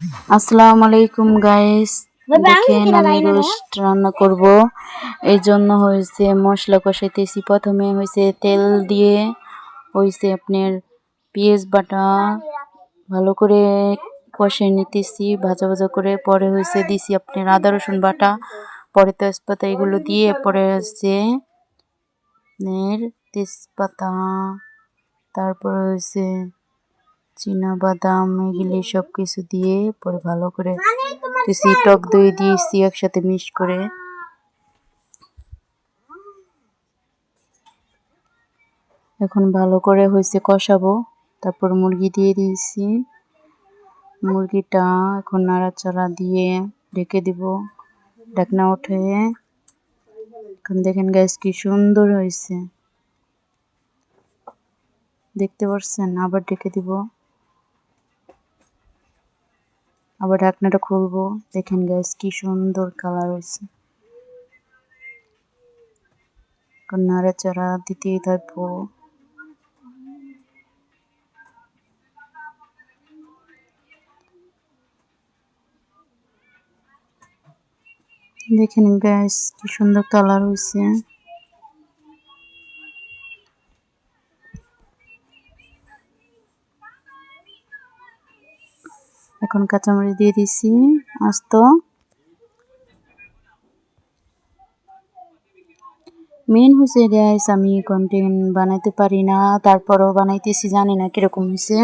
আসসালামু আলাইকুম গাইস, দেখেন আমি রোস্ট রান্না করব। এই জন্য হয়েছে মশলা কষাইতেছি। প্রথমে হয়েছে তেল দিয়ে হয়েছে আপনার পেঁয়াজ বাটা ভালো করে কষিয়ে নিতেছি ভাজা ভাজা করে। পরে হয়েছে দিছি আপনার আদা রসুন বাটা, পরে তেজপাতা এগুলো দিয়ে পরে হচ্ছে আপনার তেজপাতা, তারপরে হয়েছে বাদাম, এগুলি সব কিছু দিয়ে পরে ভালো করে দিয়েছি। টক দই দিয়েছি একসাথে মিক্স করে। এখন ভালো করে হয়েছে কষাবো। তারপর মুরগি দিয়ে দিয়েছি। মুরগিটা এখন নাড়াচাড়া দিয়ে ঢেকে দিব, ঢাকনা উঠে। এখন দেখেন গাইস কি সুন্দর হয়েছে, দেখতে পাচ্ছেন। আবার ঢেকে দিব, আবার ঢাকনাটা খুলবো। দেখেন গাইস কি সুন্দর কালার হয়েছে। এখন নাড়াচাড়া দিতেই থাকবো। দেখেন গাইস কি সুন্দর কালার হয়েছে। এখন কাঁচামরিচ দিয়ে দিছি আস্ত। মেন হয়েছে গাইস আমি কন্টেন্ট বানাইতে পারি না, তারপরও বানাইতেছি, জানি না কিরকম হয়েছে।